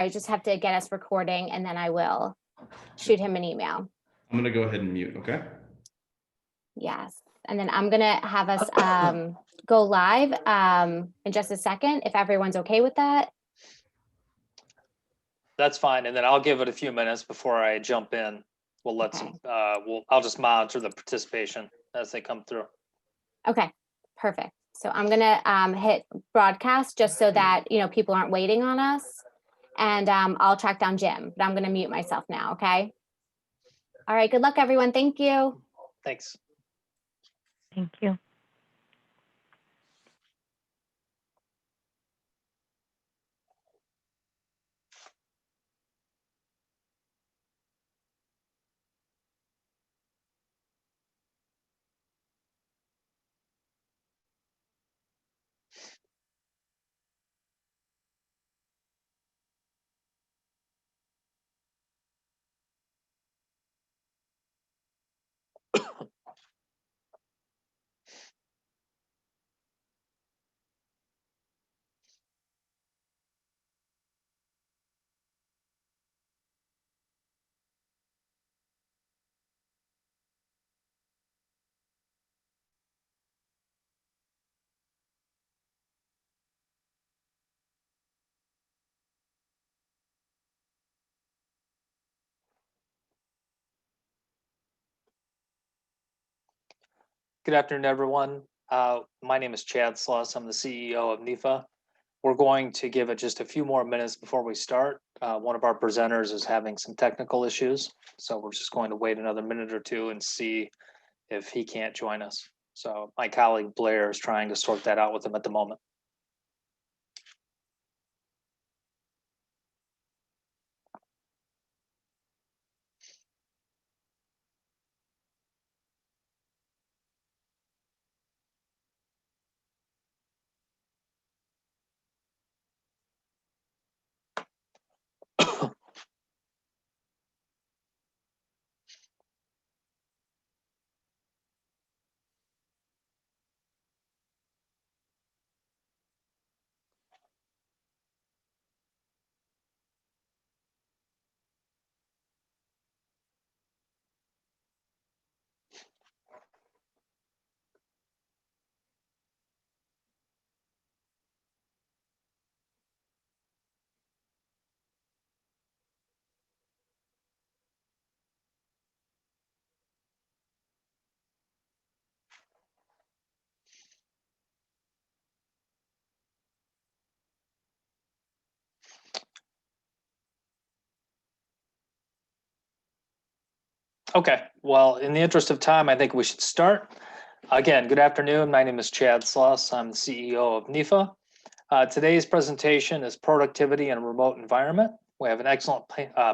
I just have to get us recording and then I will shoot him an email. I'm going to go ahead and mute, okay? Yes. And then I'm going to have us go live in just a second, if everyone's okay with that. That's fine. And then I'll give it a few minutes before I jump in. We'll let Okay. I'll just monitor the participation as they come through. Okay, perfect. So I'm going to hit broadcast just so that, people aren't waiting on us. And I'll track down Jim, but I'm going to mute myself now, okay? All right, good luck, everyone. Thank you. Thanks. Thank you. Good afternoon, everyone. My name is Chad Sluss. I'm the CEO of NIFA. We're going to give it just a few more minutes before we start. One of our presenters is having some technical issues, so we're just going to wait another minute or two and see if he can't join us. So my colleague Blair is trying to sort that out with him at the moment. Okay, well, in the interest of time, I think we should start. Again, good afternoon. My name is Chad Sluss. I'm the CEO of NIFA. Today's presentation is productivity in a remote environment. We have an excellent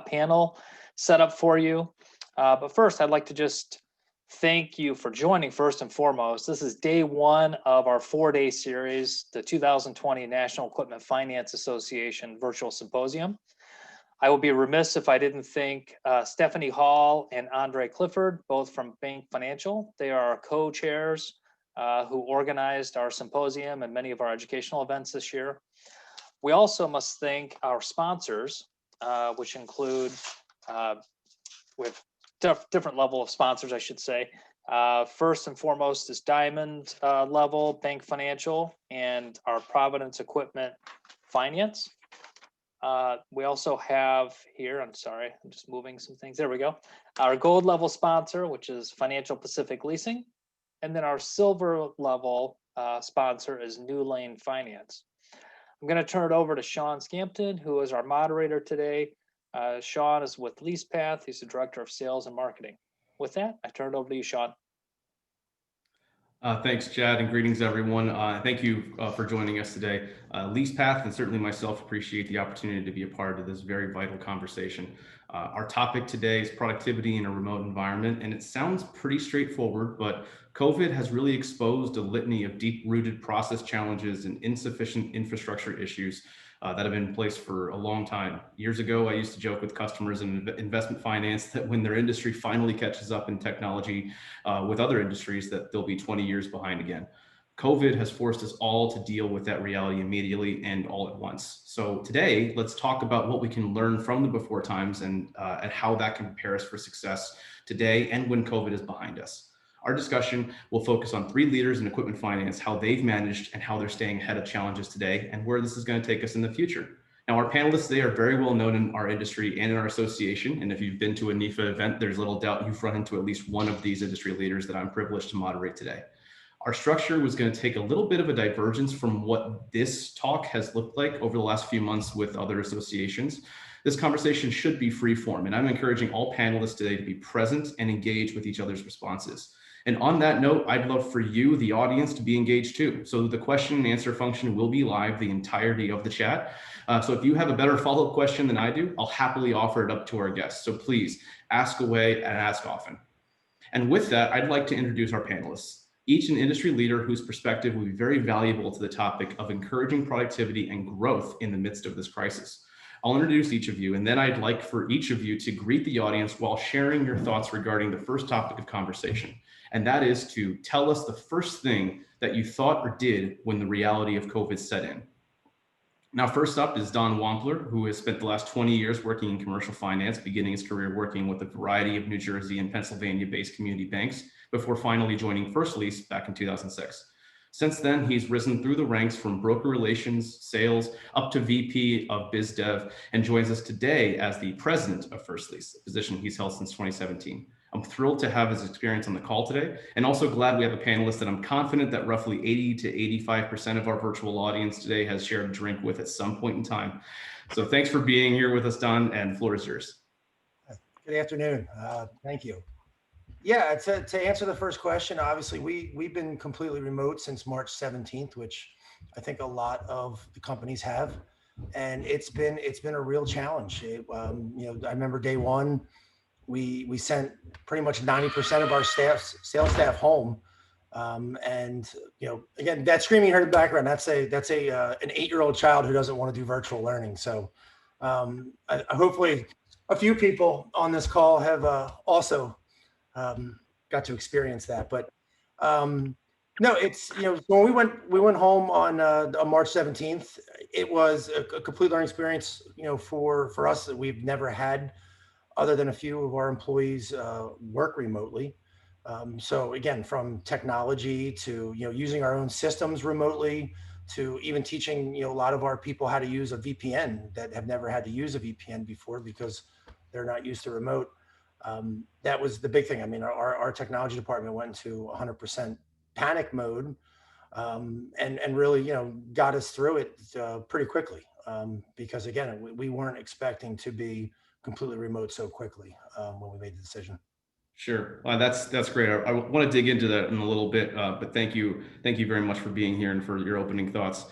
panel set up for you. But first, I'd like to just thank you for joining first and foremost. This is day one of our 4-day series, the 2020 National Equipment Finance Association Virtual Symposium. I will be remiss if I didn't thank Stephanie Hall and Andre Clifford, both from Bank Financial. They are our co-chairs who organized our symposium and many of our educational events this year. We also must thank our sponsors, which include, with different level of sponsors, I should say. First and foremost is Diamond level, Bank Financial, and our Providence Equipment Finance. We also have here, I'm sorry, I'm just moving some things. There we go. Our gold level sponsor, which is Financial Pacific Leasing. And then our silver level sponsor is New Lane Finance. I'm going to turn it over to Sean Scampton, who is our moderator today. Sean is with LeasePath. He's the Director of Sales and Marketing. With that, I turn it over to you, Sean. Thanks, Chad, and greetings, everyone. Thank you for joining us today. LeasePath and certainly myself appreciate the opportunity to be a part of this very vital conversation. Our topic today is productivity in a remote environment, and it sounds pretty straightforward, but COVID has really exposed a litany of deep-rooted process challenges and insufficient infrastructure issues that have been in place for a long time. Years ago, I used to joke with customers in investment finance that when their industry finally catches up in technology with other industries, that they'll be 20 years behind again. COVID has forced us all to deal with that reality immediately and all at once. So today, let's talk about what we can learn from the before times and how that can prepare us for success today and when COVID is behind us. Our discussion will focus on 3 leaders in equipment finance, how they've managed and how they're staying ahead of challenges today, and where this is going to take us in the future. Now, our panelists today are very well known in our industry and in our association. And if you've been to a NIFA event, there's little doubt you've run into at least one of these industry leaders that I'm privileged to moderate today. Our structure was going to take a little bit of a divergence from what this talk has looked like over the last few months with other associations. This conversation should be free form, and I'm encouraging all panelists today to be present and engage with each other's responses. And on that note, I'd love for you, the audience, to be engaged too. So the question and answer function will be live the entirety of the chat. So if you have a better follow-up question than I do, I'll happily offer it up to our guests. So please ask away and ask often. And with that, I'd like to introduce our panelists, each an industry leader whose perspective will be very valuable to the topic of encouraging productivity and growth in the midst of this crisis. I'll introduce each of you, and then I'd like for each of you to greet the audience while sharing your thoughts regarding the first topic of conversation. And that is to tell us the first thing that you thought or did when the reality of COVID set in. Now, first up is Don Wampler, who has spent the last 20 years working in commercial finance, beginning his career working with a variety of New Jersey and Pennsylvania-based community banks before finally joining First Lease back in 2006. Since then, he's risen through the ranks from broker relations, sales, up to VP of Biz Dev, and joins us today as the president of First Lease, a position he's held since 2017. I'm thrilled to have his experience on the call today, and also glad we have a panelist that I'm confident that roughly 80 to 85% of our virtual audience today has shared a drink with at some point in time. So thanks for being here with us, Don, and the floor is yours. Good afternoon. Thank you. Yeah, to answer the first question, obviously we've been completely remote since March 17th, which I think a lot of the companies have, and it's been a real challenge. I remember day one, we sent pretty much 90% of our sales staff home, and again, that screaming you heard in the background, that's an 8-year-old child who doesn't want to do virtual learning. So hopefully a few people on this call have also got to experience that. But no, it's when we went home on March 17th, it was a complete learning experience for us that we've never had, other than a few of our employees work remotely. So again, from technology to using our own systems remotely, to even teaching a lot of our people how to use a VPN that have never had to use a VPN before because they're not used to remote. That was the big thing. I mean, our technology department went into 100% panic mode, and really got us through it pretty quickly, because again, we weren't expecting to be completely remote so quickly when we made the decision. Sure, that's great. I want to dig into that in a little bit, but thank you very much for being here and for your opening thoughts.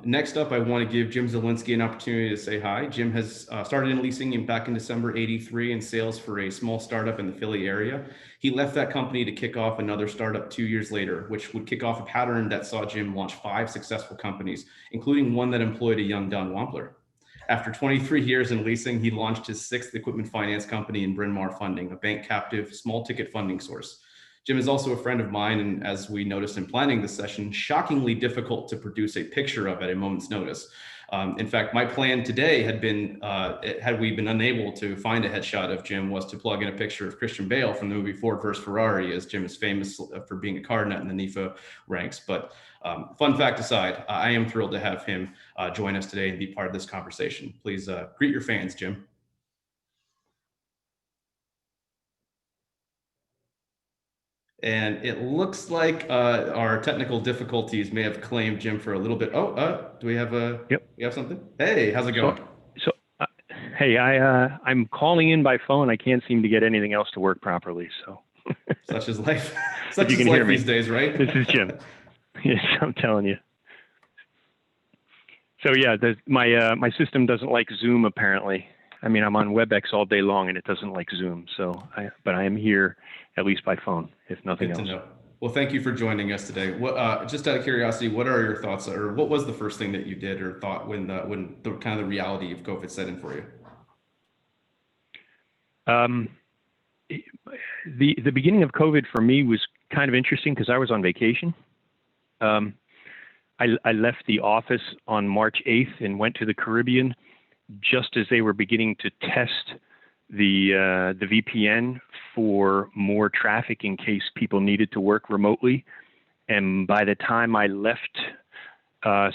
Next up, I want to give Jim Zielinski an opportunity to say hi. Jim has started in leasing back in December '83 in sales for a small startup in the Philly area. He left that company to kick off another startup 2 years later, which would kick off a pattern that saw Jim launch 5 successful companies, including one that employed a young Don Wampler. After 23 years in leasing, he launched his 6th equipment finance company in Bryn Mawr Funding, a bank captive, small ticket funding source. Jim is also a friend of mine, and as we noticed in planning this session, shockingly difficult to produce a picture of at a moment's notice. In fact, my plan today had been, had we been unable to find a headshot of Jim, was to plug in a picture of Christian Bale from the movie Ford vs. Ferrari, as Jim is famous for being a card nut in the NIFA ranks. But fun fact aside, I am thrilled to have him join us today and be part of this conversation. Please greet your fans, Jim. And it looks like our technical difficulties may have claimed Jim for a little bit. Do we have Yep. We have something? Hey, how's it going? Hey, I'm calling in by phone. I can't seem to get anything else to work properly. So Such is life. Such you is can life hear me. these days, right? This is Jim. Yes, I'm telling you. So yeah, my system doesn't like Zoom apparently. I mean, I'm on WebEx all day long and it doesn't like Zoom. But I am here at least by phone, if nothing Good else. to know. Well, thank you for joining us today. What, just out of curiosity, what are your thoughts, or what was the first thing that you did or thought when the kind of the reality of COVID set in for you? The beginning of COVID for me was kind of interesting because I was on vacation. I left the office on March 8th and went to the Caribbean just as they were beginning to test the VPN for more traffic in case people needed to work remotely. And by the time I left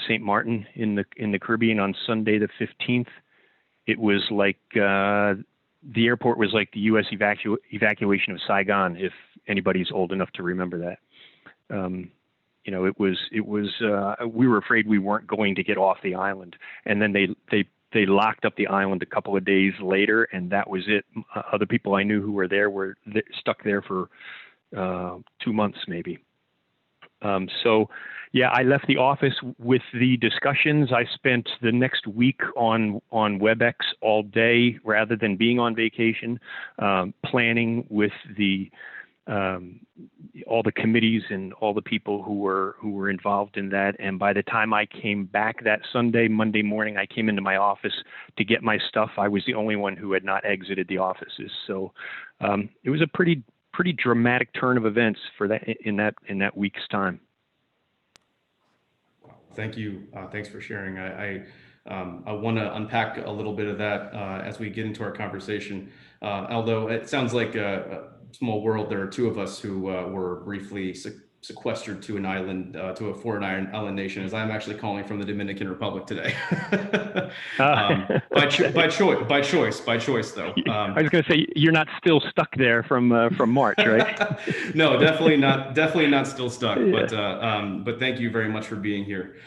St. Martin in the Caribbean on Sunday the 15th, it was like the airport was like the U.S. evacuation of Saigon, if anybody's old enough to remember that. You know, it was we were afraid we weren't going to get off the island, and then they locked up the island a couple of days later, and that was it. Other people I knew who were there were stuck there for 2 months maybe. So yeah, I left the office with the discussions. I spent the next week on WebEx all day rather than being on vacation, planning with all the committees and all the people who were involved in that. And by the time I came back that Monday morning, I came into my office to get my stuff. I was the only one who had not exited the offices. So it was a pretty dramatic turn of events for that in that week's time. Thank you. Thanks for sharing. I want to unpack a little bit of that as we get into our conversation. Although it sounds like a small world, there are two of us who were briefly sequestered to an island, to a foreign island nation, as I'm actually calling from the Dominican Republic today. By choice though. I was going to say, you're not still stuck there from March, right? No, definitely not still stuck, yeah. But thank you very much for being here.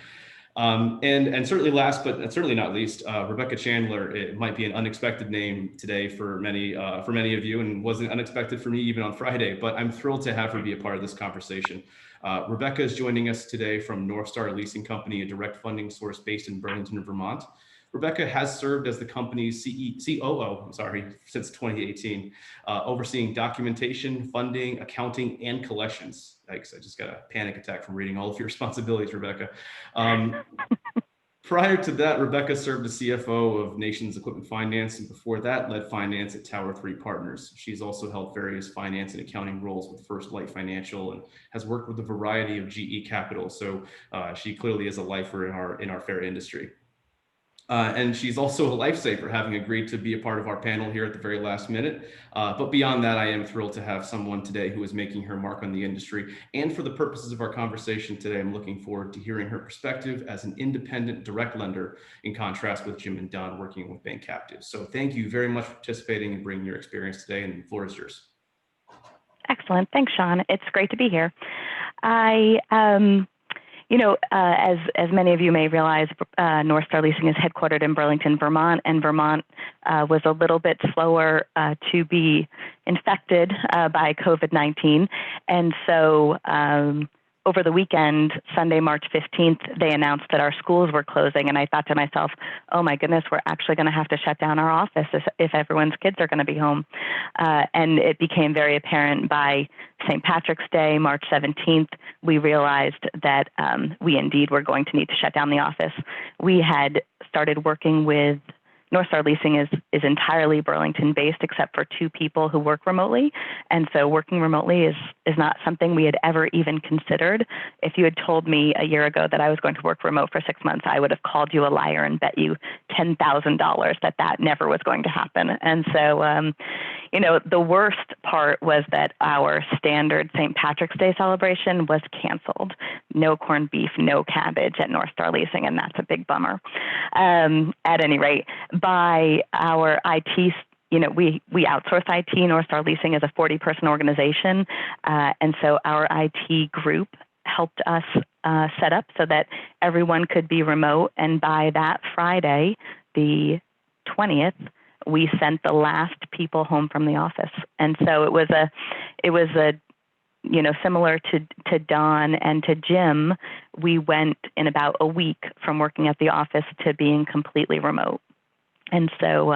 And certainly last, but certainly not least, Rebecca Chandler. It might be an unexpected name today for many of you, and wasn't unexpected for me even on Friday, but I'm thrilled to have her be a part of this conversation. Rebecca is joining us today from North Star Leasing Company, a direct funding source based in Burlington, Vermont. Rebecca has served as the company's COO, since 2018, overseeing documentation, funding, accounting, and collections. Yikes, I just got a panic attack from reading all of your responsibilities, Rebecca. Prior to that, Rebecca served as CFO of Nations Equipment Finance, and before that, led finance at Tower 3 Partners. She's also held various finance and accounting roles with First Light Financial and has worked with a variety of GE Capital. So she clearly is a lifer in our fair industry. And she's also a lifesaver, having agreed to be a part of our panel here at the very last minute. But beyond that, I am thrilled to have someone today who is making her mark on the industry. And for the purposes of our conversation today, I'm looking forward to hearing her perspective as an independent direct lender, in contrast with Jim and Don working with bank captives. So thank you very much for participating and bringing your experience today, and the floor is yours. Excellent. Thanks, Sean. It's great to be here. As many of you may realize, North Star Leasing is headquartered in Burlington, Vermont, and Vermont was a little bit slower to be infected by COVID-19. And so over the weekend, Sunday, March 15th, they announced that our schools were closing. And I thought to myself, oh my goodness, we're actually going to have to shut down our office if everyone's kids are going to be home. And it became very apparent by St. Patrick's Day, March 17th, we realized that we indeed were going to need to shut down the office. We had started working with North Star Leasing is entirely Burlington-based, except for 2 people who work remotely. And so working remotely is not something we had ever even considered. If you had told me a year ago that I was going to work remote for 6 months, I would have called you a liar and bet you $10,000 that never was going to happen. And so, the worst part was that our standard St. Patrick's Day celebration was canceled. No corned beef, no cabbage at North Star Leasing, and that's a big bummer. At any rate, by our IT, we outsource IT. North Star Leasing is a 40-person organization. And so our IT group helped us set up so that everyone could be remote. And by that Friday, the 20th, we sent the last people home from the office. And so it was similar to Don and to Jim, we went in about a week from working at the office to being completely remote. And so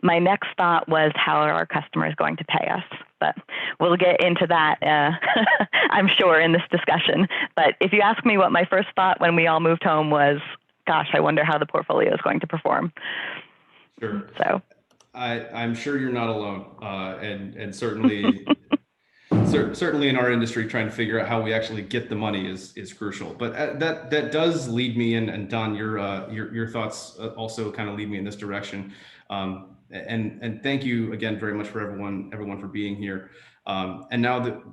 my next thought was, how are our customers going to pay us? But we'll get into that, I'm sure, in this discussion. But if you ask me what my first thought when we all moved home was, gosh, I wonder how the portfolio is going to perform. Sure. So I'm sure you're not alone. And certainly certainly in our industry, trying to figure out how we actually get the money is crucial. But that does lead me, and Don, your thoughts also kind of lead me in this direction. And thank you again very much for everyone for being here. And now that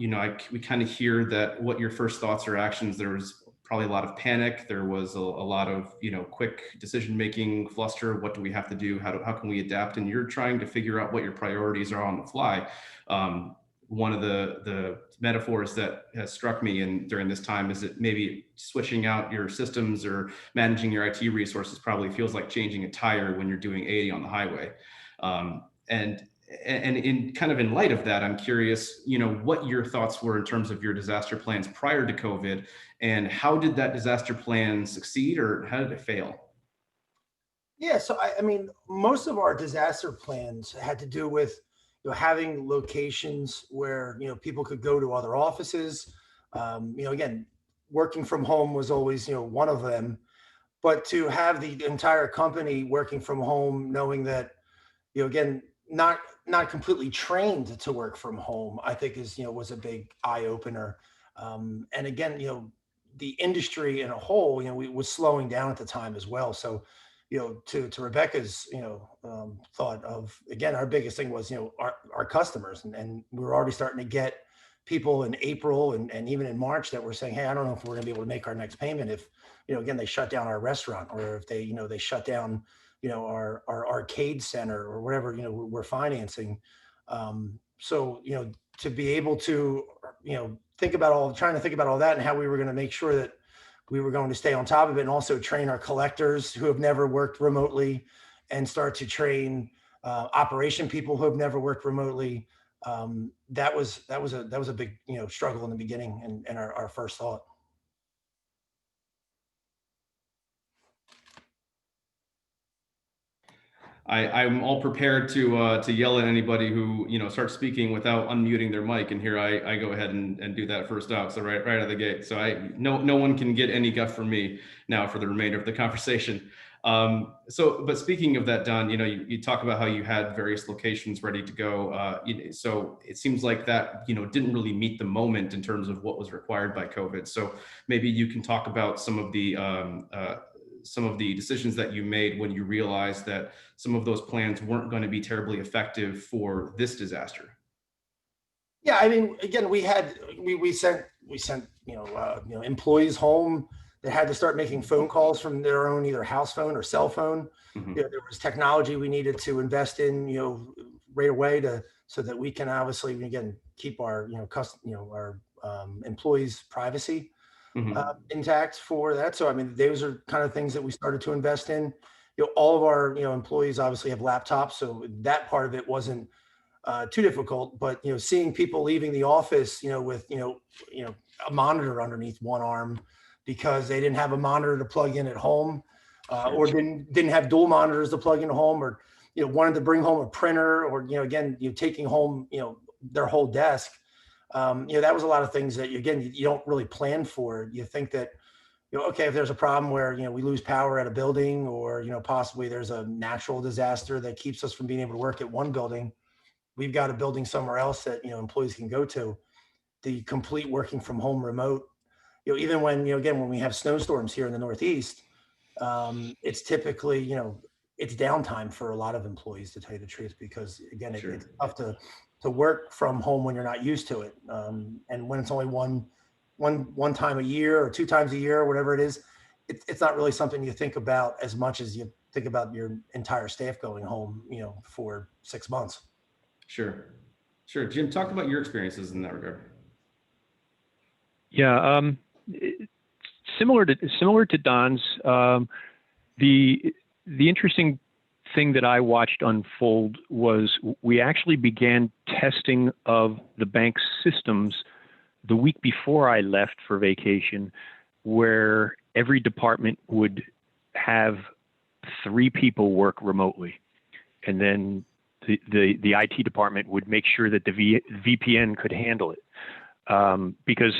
we kind of hear that what your first thoughts or actions, there was probably a lot of panic. There was a lot of quick decision making, fluster. What do we have to do? How can we adapt? And you're trying to figure out what your priorities are on the fly. One of the metaphors that has struck me during this time is that maybe switching out your systems or managing your IT resources probably feels like changing a tire when you're doing 80 on the highway. And in light of that, I'm curious, what your thoughts were in terms of your disaster plans prior to COVID, and how did that disaster plan succeed, or how did it fail? Yeah, so I mean, most of our disaster plans had to do with having locations where people could go to other offices. Again, working from home was always one of them, but to have the entire company working from home, knowing that again, not completely trained to work from home, I think was a big eye opener. And again, the industry in a whole, we was slowing down at the time as well. So, to Rebecca's, thought of, again, our biggest thing was, our customers, and we were already starting to get people in April and even in March that were saying, hey, I don't know if we're gonna be able to make our next payment if, again, they shut down our restaurant, or if they, they shut down, our arcade center or whatever, we're financing. So, to be able to, trying to think about all that and how we were going to make sure that we were going to stay on top of it, and also train our collectors who have never worked remotely, and start to train operation people who have never worked remotely. That was a big, struggle in the beginning, and our first thought. I'm all prepared to yell at anybody who starts speaking without unmuting their mic, and here I go ahead and do that first out. So right out of the gate. So no one can get any guff from me now for the remainder of the conversation. But speaking of that, Don, you talk about how you had various locations ready to go. So it seems like that didn't really meet the moment in terms of what was required by COVID. So maybe you can talk about some of the decisions that you made when you realized that some of those plans weren't going to be terribly effective for this disaster. Yeah, I mean, again, we sent employees home that had to start making phone calls from their own either house phone or cell phone. Mm-hmm. There was technology we needed to invest in, right away so that we can obviously, again, keep our our employees' privacy. Mm-hmm. Intact for that. So, I mean, those are kind of things that we started to invest in. All of our, employees obviously have laptops, so that part of it wasn't too difficult. But, seeing people leaving the office, with, a monitor underneath one arm because they didn't have a monitor to plug in at home, or didn't have dual monitors to plug in at home, or, wanted to bring home a printer, or, again, taking home, their whole desk. That was a lot of things that you don't really plan for. You think that, okay, if there's a problem where, we lose power at a building, or, possibly there's a natural disaster that keeps us from being able to work at one building, we've got a building somewhere else that, employees can go to. The complete working from home remote, even when, again, when we have snowstorms here in the Northeast, it's typically, it's downtime for a lot of employees, to tell you the truth, because again, Sure. It's tough to work from home when you're not used to it. And when it's only one time a year or 2 times a year, or whatever it is, it's not really something you think about as much as you think about your entire staff going home, for 6 months. Sure. Jim, talk about your experiences in that regard. Yeah, similar to Don's. The interesting thing that I watched unfold was we actually began testing of the bank's systems the week before I left for vacation, where every department would have 3 people work remotely, and then the IT department would make sure that the VPN could handle it, because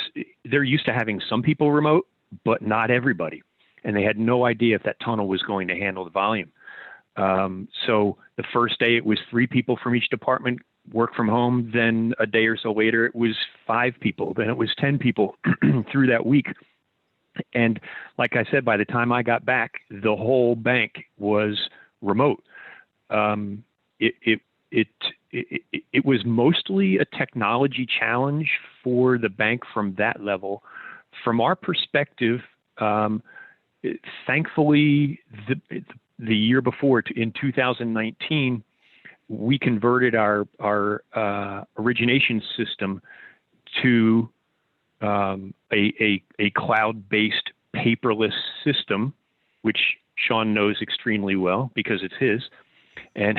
they're used to having some people remote, but not everybody, and they had no idea if that tunnel was going to handle the volume. So the first day it was 3 people from each department work from home. Then a day or so later, it was 5 people. Then it was 10 people through that week. And like I said, by the time I got back, the whole bank was remote. It was mostly a technology challenge for the bank from that level. From our perspective, thankfully, the year before, in 2019, we converted our origination system to a cloud-based paperless system, which Sean knows extremely well because it's his, and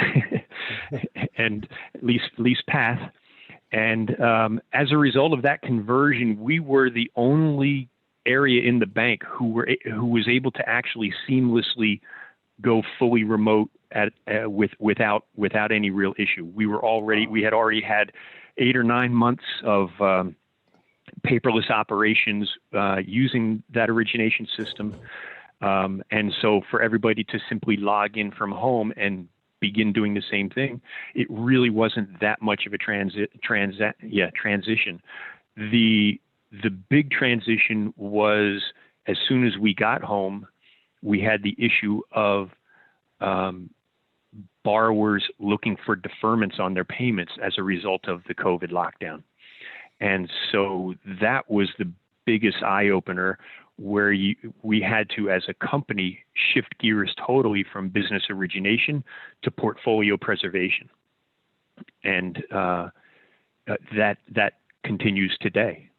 and LeasePath. And as a result of that conversion, we were the only area in the bank who was able to actually seamlessly go fully remote without any real issue. We had already had 8 or 9 months of paperless operations using that origination system. And so for everybody to simply log in from home and begin doing the same thing, it really wasn't that much of a transition. The big transition was as soon as we got home, we had the issue of borrowers looking for deferments on their payments as a result of the COVID lockdown. And so that was the biggest eye opener, where we had to, as a company, shift gears totally from business origination to portfolio preservation. And that continues today.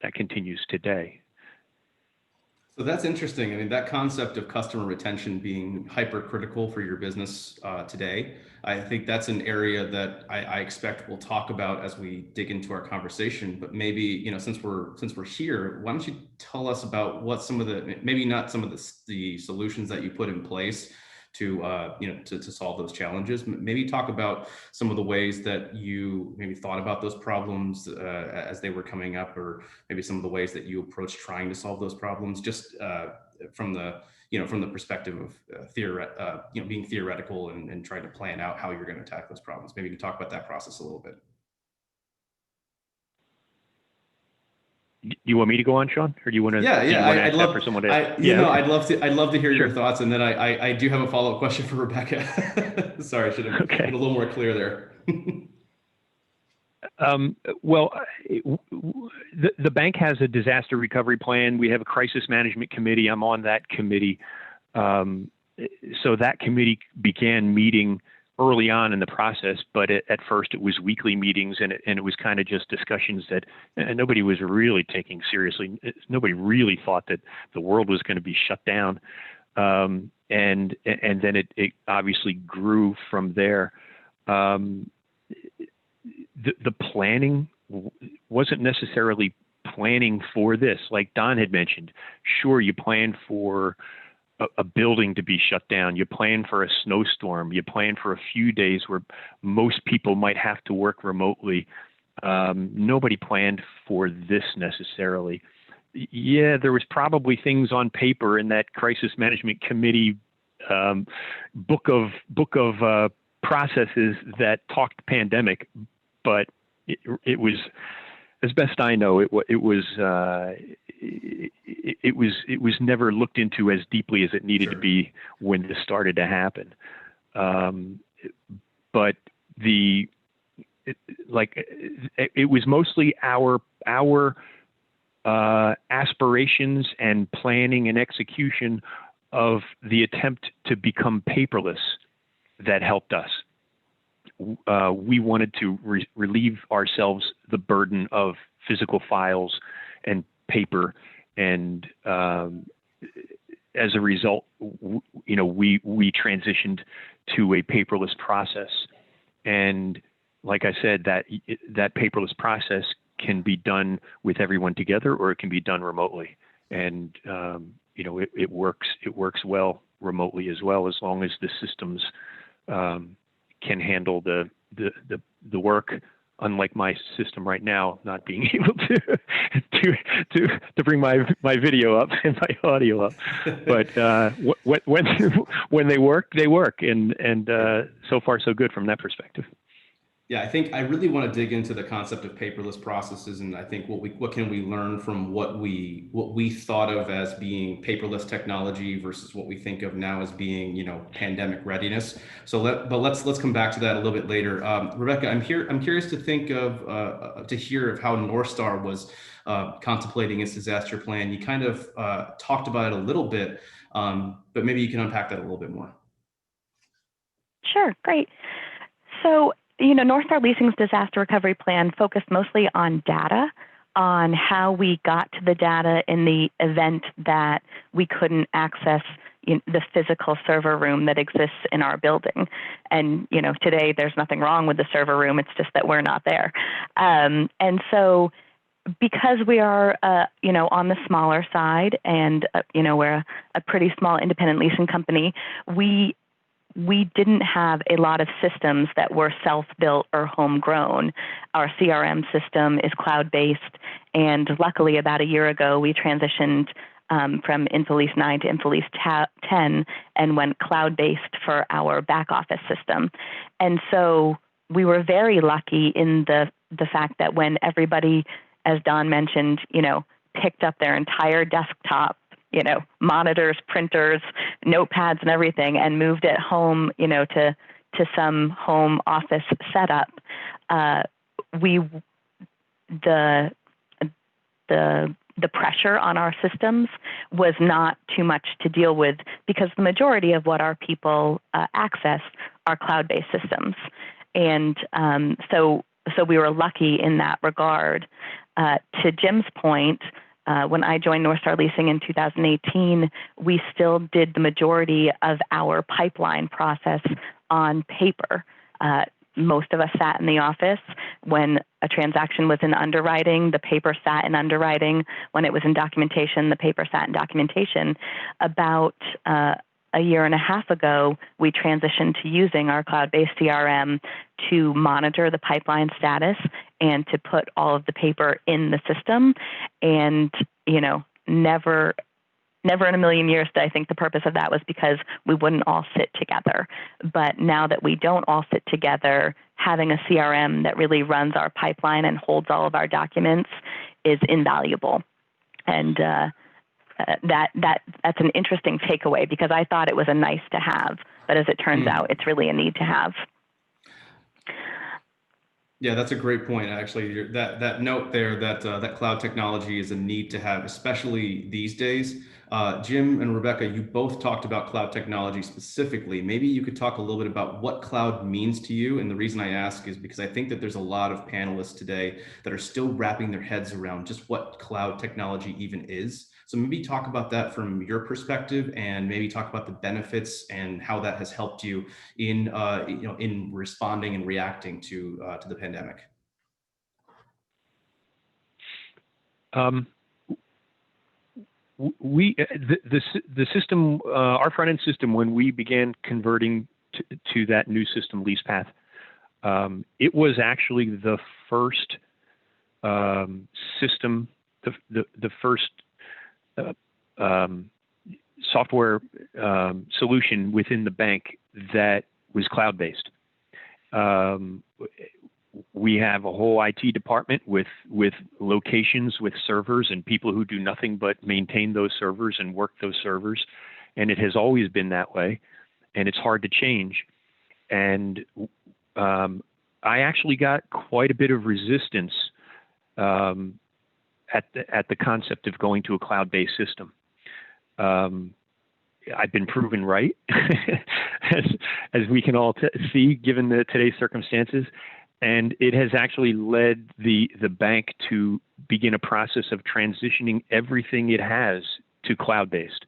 So that's interesting. I mean, that concept of customer retention being hypercritical for your business today, I think that's an area that I expect we'll talk about as we dig into our conversation. But maybe, you know, since we're here, why don't you tell us about what some of the, maybe not some of the solutions that you put in place to to solve those challenges. Maybe talk about some of the ways that you maybe thought about those problems as they were coming up, or maybe some of the ways that you approached trying to solve those problems, just from the perspective of being theoretical and trying to plan out how you're going to attack those problems. Maybe you can talk about that process a little bit. You want me to go on, Sean, or do you want to? I'd love for someone to. I'd love to hear your Sure. thoughts, and then I do have a follow-up question for Rebecca. Sorry, I should have been a little more clear there. Well, the bank has a disaster recovery plan. We have a crisis management committee. I'm on that committee. So that committee began meeting early on in the process, but at first it was weekly meetings, and it was kind of just discussions that nobody was really taking seriously. Nobody really thought that the world was going to be shut down. And then it obviously grew from there. The planning wasn't necessarily planning for this. Like Don had mentioned, sure, you plan for a building to be shut down. You plan for a snowstorm. You plan for a few days where most people might have to work remotely. Nobody planned for this necessarily. Yeah, there was probably things on paper in that crisis management committee book of processes that talked pandemic, but it was, as best I know, it was never looked into as deeply as it needed to be when this started to happen. But it was mostly our aspirations and planning and execution of the attempt to become paperless that helped us. We wanted to relieve ourselves the burden of physical files and paper, and as a result, we transitioned to a paperless process. And like I said, that paperless process can be done with everyone together, or it can be done remotely. And it works well remotely as well, as long as the systems can handle the work. Unlike my system right now, not being able to bring my video up and my audio up, but when they work, and so far so good from that perspective. Yeah, I think I really want to dig into the concept of paperless processes, and I think what can we learn from what we thought of as being paperless technology versus what we think of now as being, you know, pandemic readiness. So let's come back to that a little bit later. Rebecca, I'm curious to think of to hear of how North Star was contemplating its disaster plan. You kind of talked about it a little bit, but maybe you can unpack that a little bit more. Sure, great. So, North Star Leasing's disaster recovery plan focused mostly on data, on how we got to the data in the event that we couldn't access the physical server room that exists in our building. And, today there's nothing wrong with the server room. It's just that we're not there. And so because we are, on the smaller side and, we're a pretty small independent leasing company, we didn't have a lot of systems that were self-built or homegrown. Our CRM system is cloud-based, and luckily about a year ago, we transitioned from InfoLease 9 to InfoLease 10 and went cloud-based for our back office system. And so we were very lucky in the fact that when everybody, as Don mentioned, picked up their entire desktop, monitors, printers, notepads, and everything, and moved it home, to some home office setup. The pressure on our systems was not too much to deal with because the majority of what our people access are cloud-based systems, and so we were lucky in that regard. To Jim's point, when I joined North Star Leasing in 2018, we still did the majority of our pipeline process on paper. Most of us sat in the office. When a transaction was in underwriting, the paper sat in underwriting. When it was in documentation, the paper sat in documentation. About a year and a half ago, we transitioned to using our cloud-based CRM to monitor the pipeline status and to put all of the paper in the system. And, never in a million years did I think the purpose of that was because we wouldn't all sit together. But now that we don't all sit together, having a CRM that really runs our pipeline and holds all of our documents is invaluable. And that's an interesting takeaway because I thought it was a nice to have, but as it turns out, it's really a need to have. Yeah, that's a great point. Actually, that note there that cloud technology is a need to have, especially these days. Jim and Rebecca, you both talked about cloud technology specifically. Maybe you could talk a little bit about what cloud means to you. And the reason I ask is because I think that there's a lot of panelists today that are still wrapping their heads around just what cloud technology even is. So maybe talk about that from your perspective, and maybe talk about the benefits and how that has helped you in in responding and reacting to the pandemic. The system, our front end system, when we began converting to that new system, LeasePath, it was actually the first system, the first software solution within the bank that was cloud-based. We have a whole IT department with locations, with servers, and people who do nothing but maintain those servers and work those servers. And it has always been that way, and it's hard to change. And I actually got quite a bit of resistance at the concept of going to a cloud-based system. I've been proven right, as we can all see, given today's circumstances. And it has actually led the bank to begin a process of transitioning everything it has to cloud-based.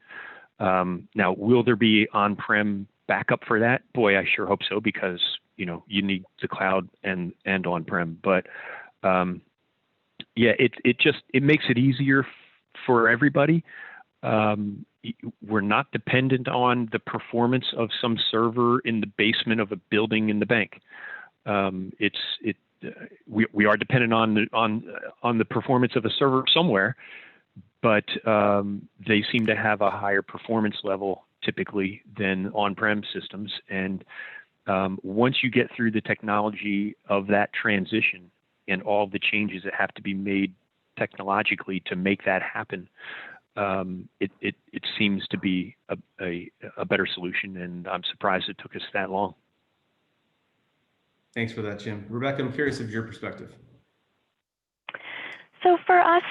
Now, will there be on-prem backup for that? Boy, I sure hope so, because you need the cloud and on-prem. But yeah, it makes it easier for everybody. We're not dependent on the performance of some server in the basement of a building in the bank. We are dependent on the performance of a server somewhere, but they seem to have a higher performance level typically than on-prem systems, and Once you get through the technology of that transition and all the changes that have to be made technologically to make that happen, it seems to be a better solution, and I'm surprised it took us that long. Thanks for that, Jim. Rebecca, I'm curious of your perspective. So for us,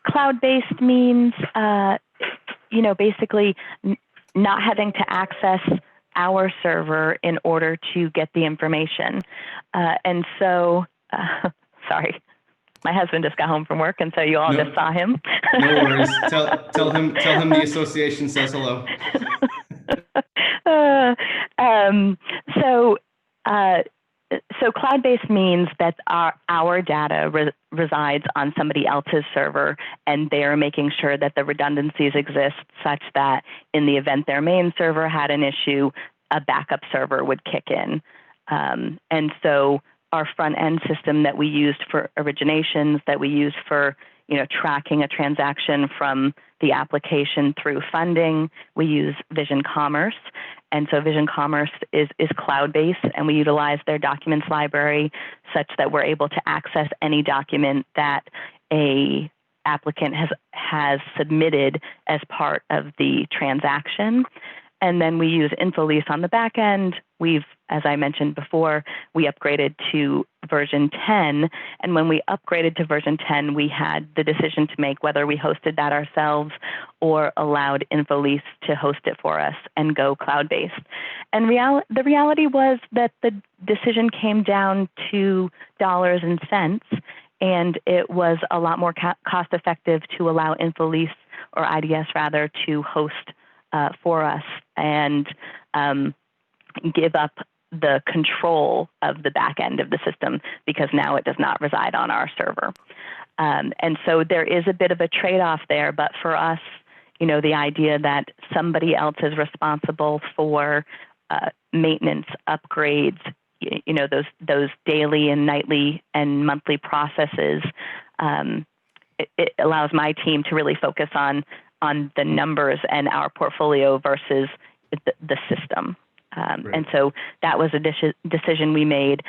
cloud-based means, basically not having to access our server in order to get the information. And so, sorry, my husband just got home from work, and so you all just saw him. No worries. Tell him the association says hello. So cloud-based means that our data resides on somebody else's server, and they're making sure that the redundancies exist such that in the event their main server had an issue, a backup server would kick in. And so our front-end system that we used for originations, that we use for tracking a transaction from the application through funding, we use Vision Commerce. And so Vision Commerce is cloud-based, and we utilize their documents library such that we're able to access any document that a applicant has submitted as part of the transaction. And then we use InfoLease on the back end. As I mentioned before, we upgraded to version 10. And when we upgraded to version 10, we had the decision to make whether we hosted that ourselves or allowed InfoLease to host it for us and go cloud-based. And the reality was that the decision came down to dollars and cents, and it was a lot more cost-effective to allow InfoLease, or IDS rather, to host for us and give up the control of the back end of the system, because now it does not reside on our server. And so there is a bit of a trade-off there, but for us, the idea that somebody else is responsible for maintenance, upgrades, those daily and nightly and monthly processes, it allows my team to really focus on the numbers and our portfolio versus the system. Right. And so that was a decision we made.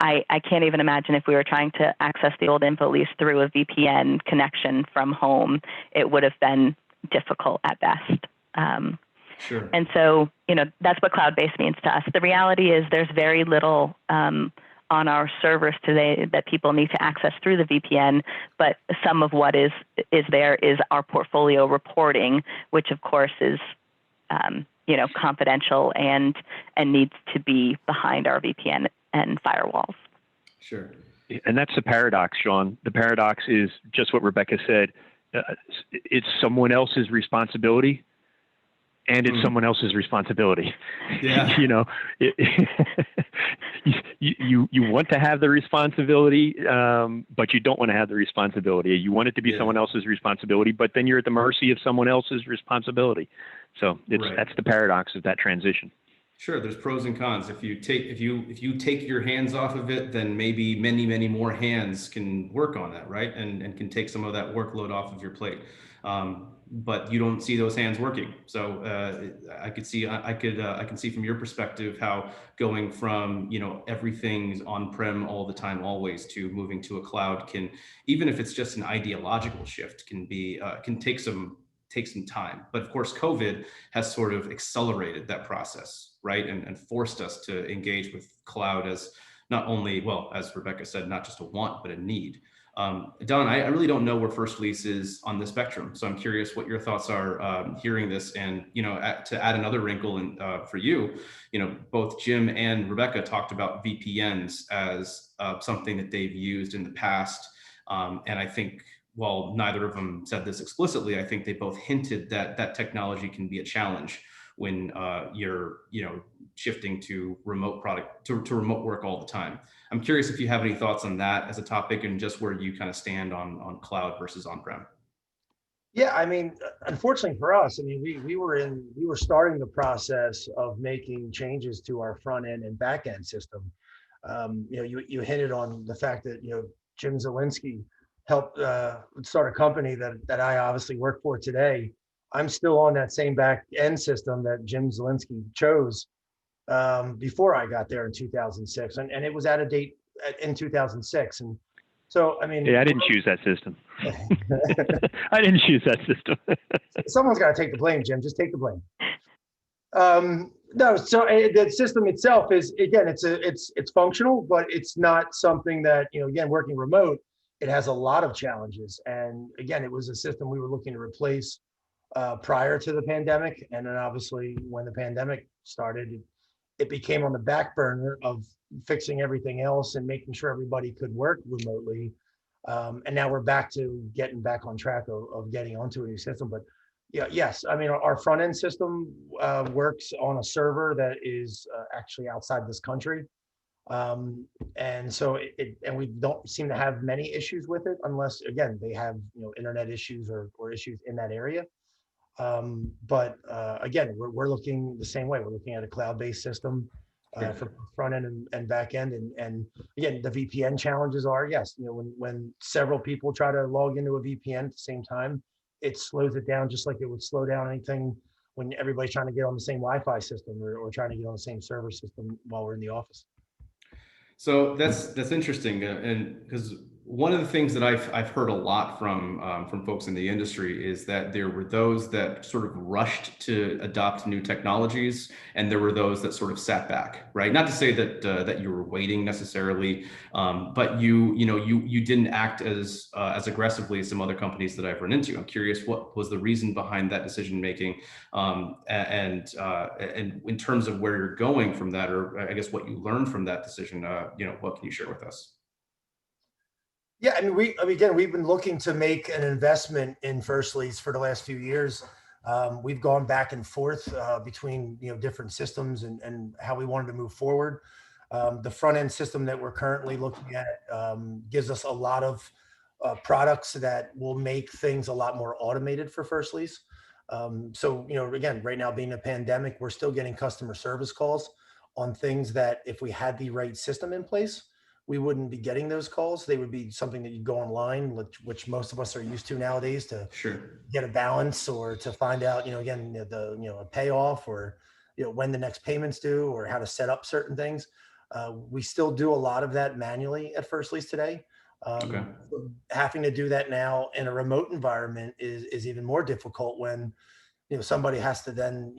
I can't even imagine if we were trying to access the old InfoLease through a VPN connection from home, it would have been difficult at best. Sure. And so, that's what cloud-based means to us. The reality is there's very little on our servers today that people need to access through the VPN, but some of what is there is our portfolio reporting, which of course is, confidential and needs to be behind our VPN and firewalls. Sure. And that's the paradox, Sean. The paradox is just what Rebecca said. It's someone else's responsibility, and it's someone else's responsibility. Yeah. You want to have the responsibility, but you don't want to have the responsibility. You want it to be someone else's responsibility, but then you're at the mercy of someone else's responsibility. So that's the paradox of that transition. Sure, there's pros and cons. If you take your hands off of it, then maybe many more hands can work on that, right? And can take some of that workload off of your plate. But you don't see those hands working. So I can see from your perspective how going from everything's on-prem all the time, always, to moving to a cloud can, even if it's just an ideological shift, can take some time. But of course, COVID has sort of accelerated that process, right? And forced us to engage with cloud as not only, well, as Rebecca said, not just a want, but a need. Don, I really don't know where First Lease is on the spectrum. So I'm curious what your thoughts are hearing this. And, to add another wrinkle in, for you, both Jim and Rebecca talked about VPNs as something that they've used in the past. And I think, while neither of them said this explicitly, I think they both hinted that technology can be a challenge when you're shifting to remote remote work all the time. I'm curious if you have any thoughts on that as a topic, and just where you kind of stand on cloud versus on-prem. Yeah, I mean, unfortunately for us, I mean, we were starting the process of making changes to our front end and back end system. You hinted on the fact that Jim Zielinski helped start a company that I obviously work for today. I'm still on that same back end system that Jim Zielinski chose. before I got there in 2006, and it was out of date in 2006. And so, I mean, Yeah, I didn't choose that system. I didn't choose that system. someone's got to take the blame, Jim. Just take the blame. No, so the system itself is, again, it's functional, but it's not something that, again, working remote, it has a lot of challenges. And again, it was a system we were looking to replace prior to the pandemic. And then obviously when the pandemic started, it became on the back burner of fixing everything else and making sure everybody could work remotely. And now we're back to getting back on track of getting onto a new system. But yeah, yes, I mean, our front end system works on a server that is actually outside this country. And so and we don't seem to have many issues with it unless, again, they have, internet issues or issues in that area. But again, we're looking the same way. We're looking at a cloud-based system for front end and back end. And again, the VPN challenges are, yes, when several people try to log into a VPN at the same time, it slows it down just like it would slow down anything when everybody's trying to get on the same Wi-Fi system or trying to get on the same server system while we're in the office. So that's interesting, and because one of the things that I've heard a lot from folks in the industry is that there were those that sort of rushed to adopt new technologies, and there were those that sort of sat back, right? Not to say that that you were waiting necessarily, but you didn't act as aggressively as some other companies that I've run into. I'm curious, what was the reason behind that decision making, and in terms of where you're going from that, or I guess what you learned from that decision. What can you share with us? Yeah, I mean, we've been looking to make an investment in First Lease for the last few years. We've gone back and forth between different systems and how we wanted to move forward. The front end system that we're currently looking at gives us a lot of products that will make things a lot more automated for First Lease. So again, right now being a pandemic, we're still getting customer service calls on things that if we had the right system in place, we wouldn't be getting those calls. They would be something that you'd go online, which most of us are used to nowadays, to get a balance or to find out, again, a payoff or, when the next payment's due or how to set up certain things. We still do a lot of that manually at First Lease today. Having to do that now in a remote environment is even more difficult when, somebody has to then,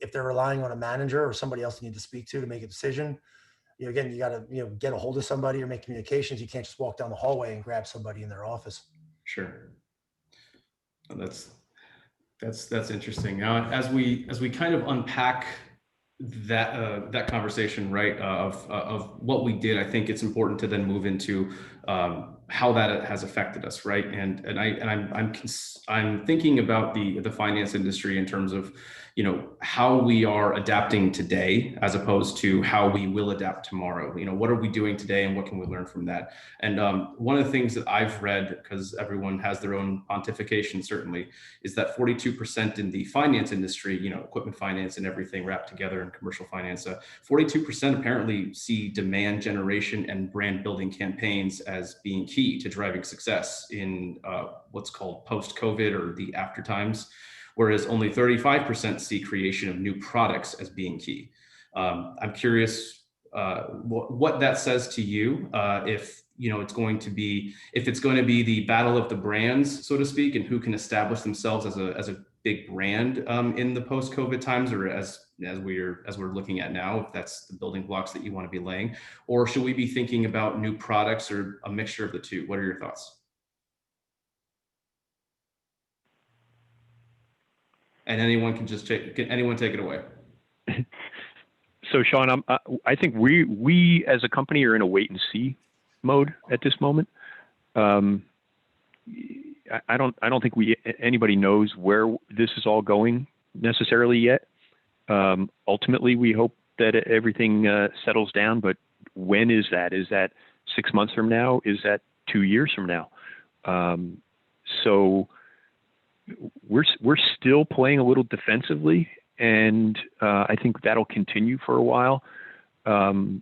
if they're relying on a manager or somebody else you need to speak to make a decision, again, you got to, get a hold of somebody or make communications. You can't just walk down the hallway and grab somebody in their office. Sure. That's interesting. Now, as we kind of unpack that conversation, right, of what we did, I think it's important to then move into how that has affected us, right? And I'm thinking about the finance industry in terms of how we are adapting today as opposed to how we will adapt tomorrow. What are we doing today and what can we learn from that? And one of the things that I've read, because everyone has their own pontification certainly, is that 42% in the finance industry, equipment finance and everything wrapped together in commercial finance, 42% apparently see demand generation and brand building campaigns as being key to driving success in what's called post-COVID or the after times, whereas only 35% see creation of new products as being key. I'm curious what that says to you, if it's going to be the battle of the brands, so to speak, and who can establish themselves as a big brand in the post-COVID times, or as we're looking at now, if that's the building blocks that you want to be laying, or should we be thinking about new products or a mixture of the two? What are your thoughts? And anyone can just take it away. So Sean, I think we as a company are in a wait and see mode at this moment. I don't think anybody knows where this is all going necessarily yet. Ultimately, we hope that everything settles down, but when is that? Is that 6 months from now? Is that 2 years from now? So we're still playing a little defensively, and I think that'll continue for a while. I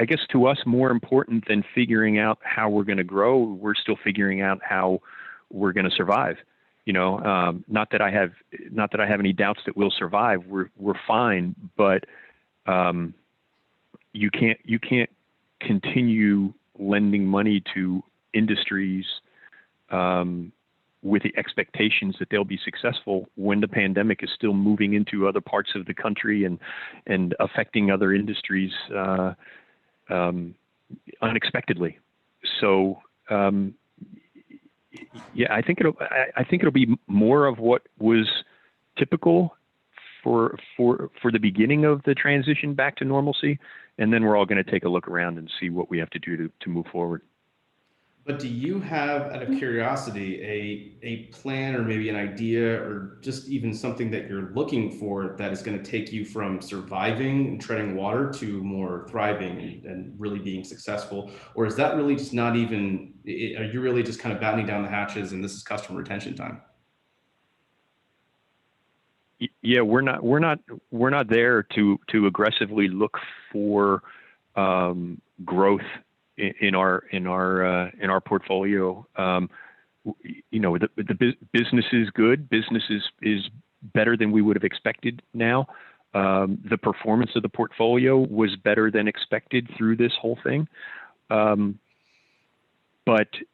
guess to us, more important than figuring out how we're going to grow, we're still figuring out how we're going to survive. Not that I have any doubts that we'll survive. We're fine, but you can't continue lending money to industries with the expectations that they'll be successful when the pandemic is still moving into other parts of the country and affecting other industries unexpectedly. So yeah, I think it'll be more of what was typical for the beginning of the transition back to normalcy, and then we're all going to take a look around and see what we have to do to move forward. But do you have, out of curiosity, a plan or maybe an idea or just even something that you're looking for that is going to take you from surviving and treading water to more thriving and really being successful? Or is that really just not even, are you really just kind of battening down the hatches and this is customer retention time? Yeah, we're not there to aggressively look for growth in our portfolio. The business is good. Business is better than we would have expected now. The performance of the portfolio was better than expected through this whole thing. But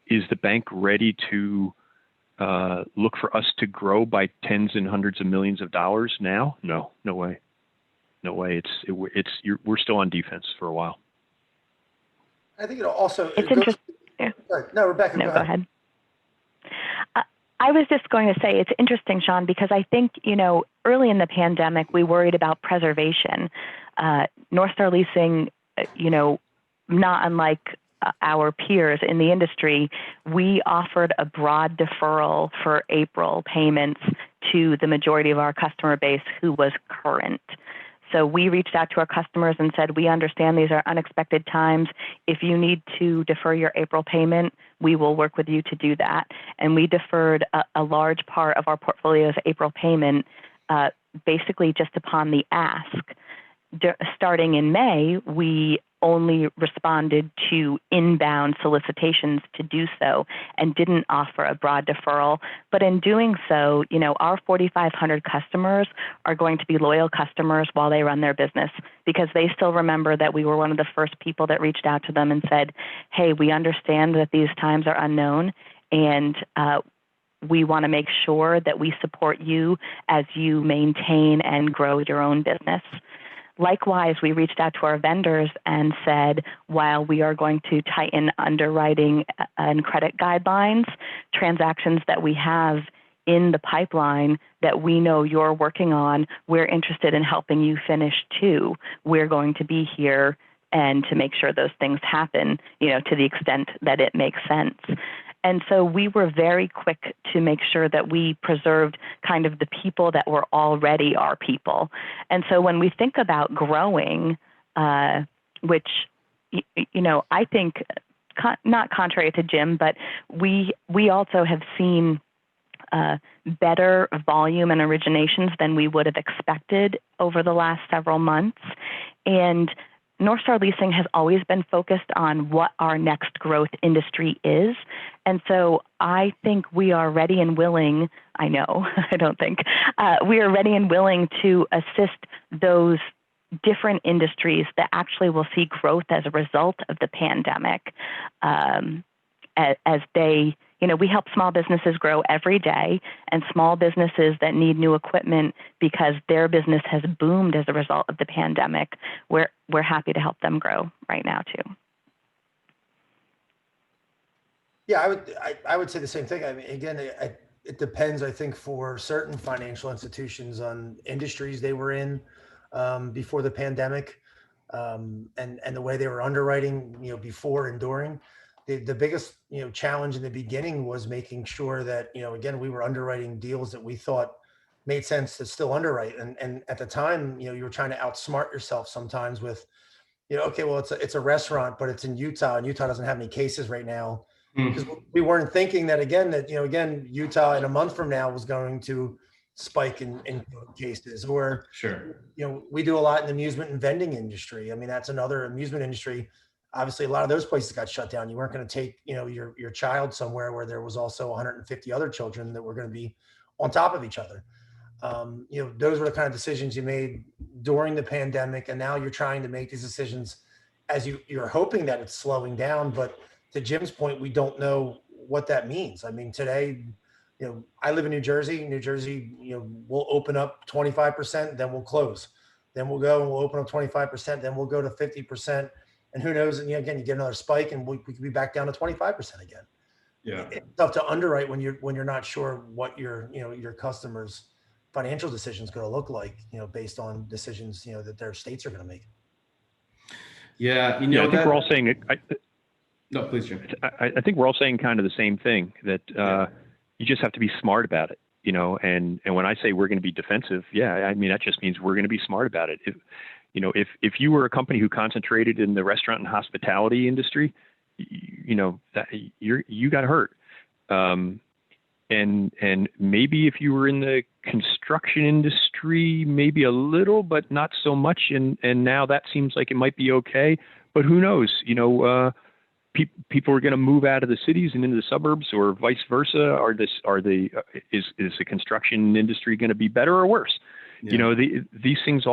is the bank ready to look for us to grow by tens and hundreds of millions of dollars now? No way. We're still on defense for a while. I think It's interesting. Yeah. No, Rebecca, No, go ahead. I was just going to say it's interesting, Sean, because I think, early in the pandemic, we worried about preservation. North Star Leasing, not unlike our peers in the industry, we offered a broad deferral for April payments to the majority of our customer base who was current. So we reached out to our customers and said, we understand these are unexpected times. If you need to defer your April payment, we will work with you to do that. And we deferred a large part of our portfolio's April payment basically just upon the ask. Starting in May, we only responded to inbound solicitations to do so and didn't offer a broad deferral. But in doing so, our 4,500 customers are going to be loyal customers while they run their business, because they still remember that we were one of the first people that reached out to them and said, hey, we understand that these times are unknown, and we want to make sure that we support you as you maintain and grow your own business. Likewise, we reached out to our vendors and said, while we are going to tighten underwriting and credit guidelines, transactions that we have in the pipeline that we know you're working on, we're interested in helping you finish too. We're going to be here and to make sure those things happen, to the extent that it makes sense. And so we were very quick to make sure that we preserved kind of the people that were already our people. And so when we think about growing, which, I think not contrary to Jim, but we also have seen better volume and originations than we would have expected over the last several months. And North Star Leasing has always been focused on what our next growth industry is. And so I think we are ready and willing, we are ready and willing to assist those different industries that actually will see growth as a result of the pandemic. As they, we help small businesses grow every day, and small businesses that need new equipment because their business has boomed as a result of the pandemic, we're happy to help them grow right now too. Yeah, I would say the same thing. I mean, again, it depends, I think, for certain financial institutions on industries they were in before the pandemic, and the way they were underwriting, before and during. The biggest, challenge in the beginning was making sure that, again, we were underwriting deals that we thought made sense to still underwrite. And at the time, you were trying to outsmart yourself sometimes with, okay, well, it's a restaurant, but it's in Utah, and Utah doesn't have any cases right now. Because we weren't thinking that, again, Utah in a month from now was going to spike in cases. Or, Sure. We do a lot in the amusement and vending industry. I mean, that's another amusement industry. obviously a lot of those places got shut down. You weren't going to take, your child somewhere where there was also 150 other children that were going to be on top of each other. Those were the kind of decisions you made during the pandemic, and now you're trying to make these decisions as you're hoping that it's slowing down. But to Jim's point, we don't know what that means. I mean, today, I live in New Jersey. New Jersey, we'll open up 25%, then we'll close. Then we'll go and we'll open up 25%, then we'll go to 50%. And who knows? And again, you get another spike and we could be back down to 25% again. Yeah. It's tough to underwrite when you're not sure what your customers' financial decisions going to look like, based on decisions, that their states are going to make. Yeah. I think we're all saying it. No, please, Jim. I think we're all saying kind of the same thing, that you just have to be smart about it, and when I say we're going to be defensive, I mean, that just means we're going to be smart about it. If you were a company who concentrated in the restaurant and hospitality industry, that you got hurt. And maybe if you were in the construction industry, maybe a little, but not so much. And now that seems like it might be okay, but who knows? People are going to move out of the cities and into the suburbs, or vice versa. Is the construction industry going to be better or worse? Yeah. These things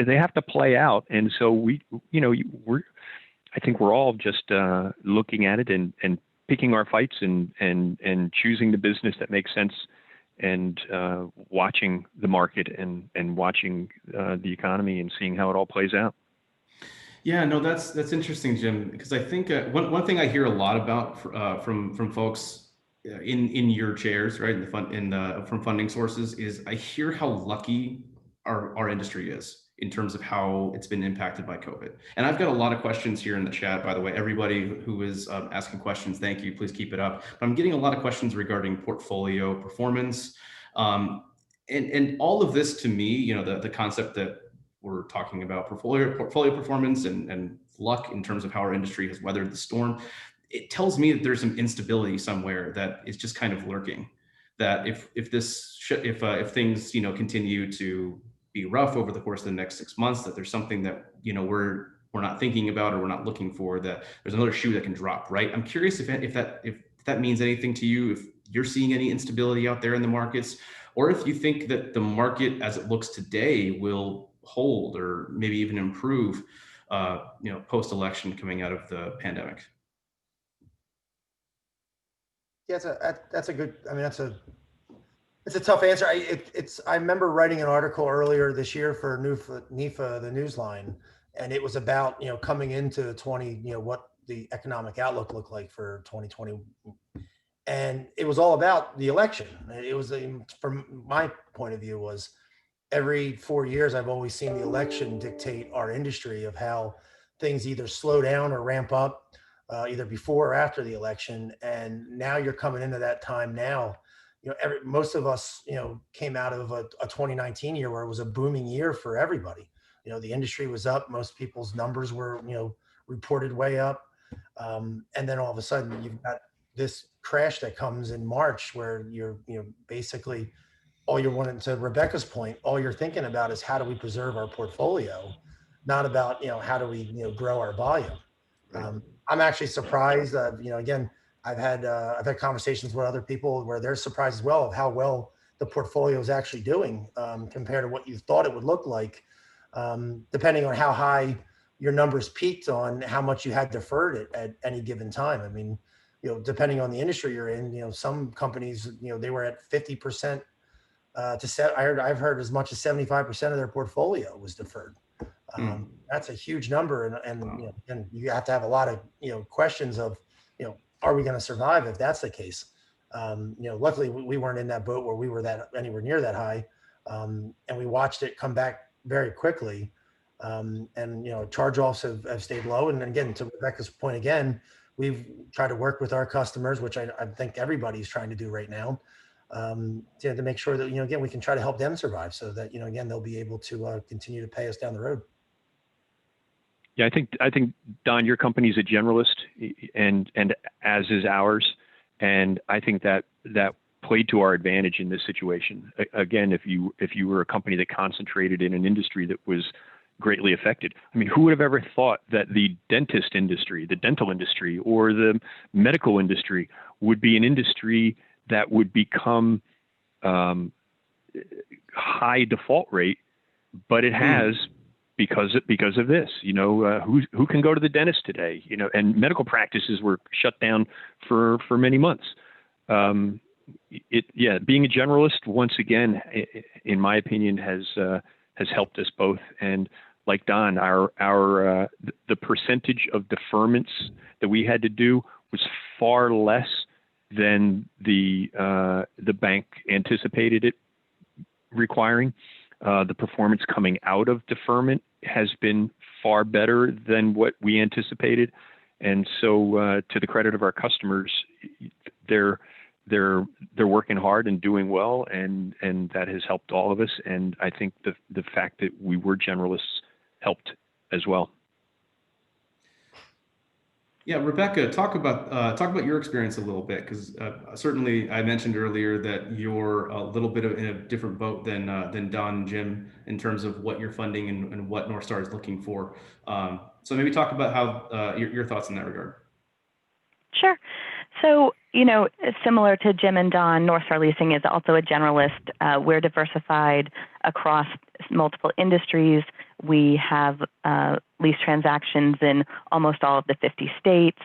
they have to play out. And so I think we're all just looking at it and picking our fights and choosing the business that makes sense, and watching the market and watching the economy and seeing how it all plays out. Yeah, no, that's interesting, Jim, because I think one thing I hear a lot about from folks in your chairs, right, from funding sources, is I hear how lucky our industry is in terms of how it's been impacted by COVID. And I've got a lot of questions here in the chat, by the way. Everybody who is asking questions, thank you. Please keep it up. But I'm getting a lot of questions regarding portfolio performance, and all of this, to me, the concept that we're talking about portfolio performance and luck in terms of how our industry has weathered the storm. It tells me that there's some instability somewhere that is just kind of lurking. That if things continue to be rough over the course of the next 6 months, that there's something that we're not thinking about or we're not looking for, that there's another shoe that can drop. Right. I'm curious if that means anything to you, if you're seeing any instability out there in the markets, or if you think that the market as it looks today will hold or maybe even improve, post-election coming out of the pandemic. Yeah, that's a good. I mean, it's a tough answer. I remember writing an article earlier this year for NEFA, the Newsline, and it was about coming into what the economic outlook looked like for 2020, and it was all about the election. It was, from my point of view, was every 4 years, I've always seen the election dictate our industry of how things either slow down or ramp up, either before or after the election. And now you're coming into that time now. Most of us, came out of a 2019 year where it was a booming year for everybody. The industry was up. Most people's numbers were, reported way up. And then all of a sudden you've got this crash that comes in March where you're, basically, all you're wanting, to Rebecca's point, all you're thinking about is how do we preserve our portfolio, not about, how do we, grow our volume. I'm actually surprised, again, I've had conversations with other people where they're surprised as well of how well the portfolio is actually doing, compared to what you thought it would look like, depending on how high your numbers peaked on how much you had deferred at any given time. I mean, depending on the industry you're in, some companies, they were at 50%. I've heard as much as 75% of their portfolio was deferred. That's a huge number, and you have to have a lot of questions of are we going to survive if that's the case? Luckily we weren't in that boat where we were anywhere near that high, and we watched it come back very quickly. Charge-offs have stayed low, and again, to Rebecca's point, again, we've tried to work with our customers, which I think everybody's trying to do right now. To make sure that, again, we can try to help them survive so that, again, they'll be able to continue to pay us down the road. Yeah, I think Don, your company's a generalist, and as is ours. And I think that played to our advantage in this situation. Again, if you were a company that concentrated in an industry that was greatly affected. I mean, who would have ever thought that the dentist industry, the dental industry, or the medical industry would be an industry that would become high default rate, but it has because of this. Who can go to the dentist today? And medical practices were shut down for many months. Being a generalist, once again, in my opinion, has helped us both. And like Don, the percentage of deferments that we had to do was far less than the bank anticipated it requiring. The performance coming out of deferment has been far better than what we anticipated. And so to the credit of our customers, they're working hard and doing well, and that has helped all of us. And I think the fact that we were generalists helped as well. Yeah, Rebecca, talk about your experience a little bit, because certainly I mentioned earlier that you're a little bit in a different boat than Don and Jim in terms of what you're funding and what North Star is looking for. So maybe talk about how your thoughts in that regard. Sure. So, similar to Jim and Don, North Star Leasing is also a generalist. We're diversified across multiple industries. We have lease transactions in almost all of the 50 states.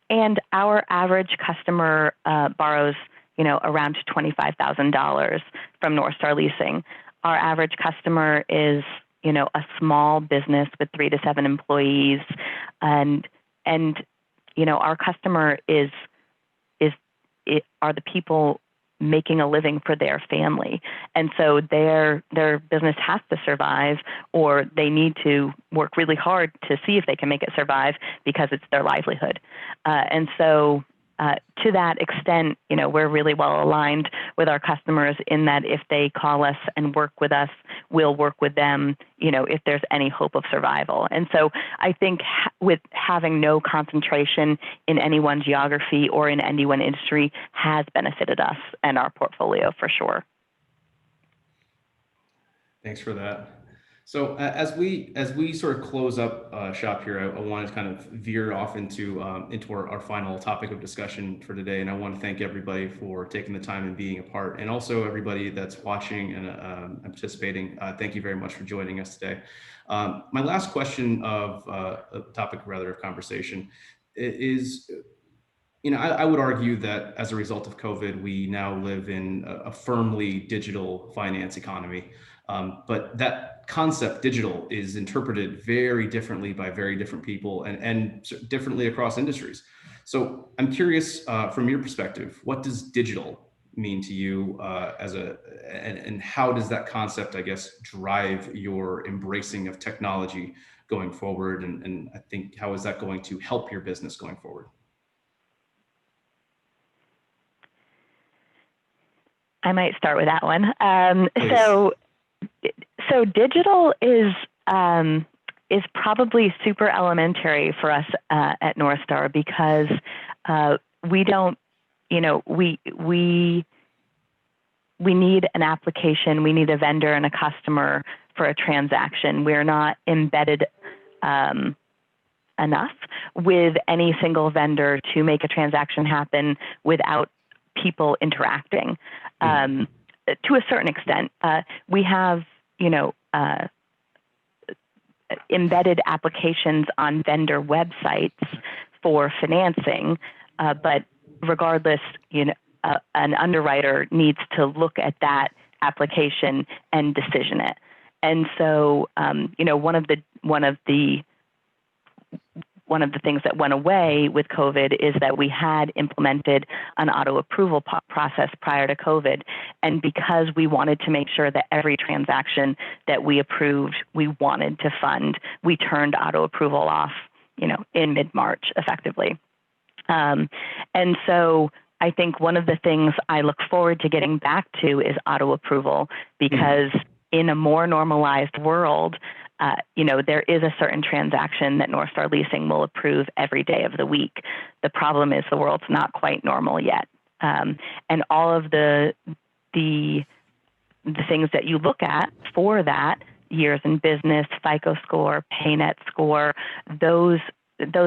And our average customer borrows, around $25,000 from North Star Leasing. Our average customer is, a small business with 3 to 7 employees. And our customer are the people making a living for their family. And so their business has to survive, or they need to work really hard to see if they can make it survive because it's their livelihood. And so to that extent, we're really well aligned with our customers in that if they call us and work with us, we'll work with them, if there's any hope of survival. And so I think with having no concentration in any one geography or in any one industry has benefited us and our portfolio for sure. Thanks for that. So as we sort of close up shop here, I want to kind of veer off into our final topic of discussion for today, and I want to thank everybody for taking the time and being a part, and also everybody that's watching and participating. Thank you very much for joining us today. My last question of topic rather of conversation is, I would argue that as a result of COVID, we now live in a firmly digital finance economy. But that concept, digital, is interpreted very differently by very different people and differently across industries. So I'm curious, from your perspective, what does digital mean to you and how does that concept, I guess, drive your embracing of technology going forward? And I think, how is that going to help your business going forward? I might start with that one. So digital is probably super elementary for us at North Star because we don't, we need an application, we need a vendor and a customer for a transaction. We're not embedded enough with any single vendor to make a transaction happen without people interacting. To a certain extent, we have, embedded applications on vendor websites for financing, but regardless, an underwriter needs to look at that application and decision it. And so, one of the things that went away with COVID is that we had implemented an auto approval process prior to COVID. And because we wanted to make sure that every transaction that we approved, we wanted to fund, we turned auto approval off, in mid-March effectively. And so I think one of the things I look forward to getting back to is auto approval, because in a more normalized world, there is a certain transaction that North Star Leasing will approve every day of the week. The problem is the world's not quite normal yet. And all of the things that you look at for that years in business, FICO score, PayNet score, those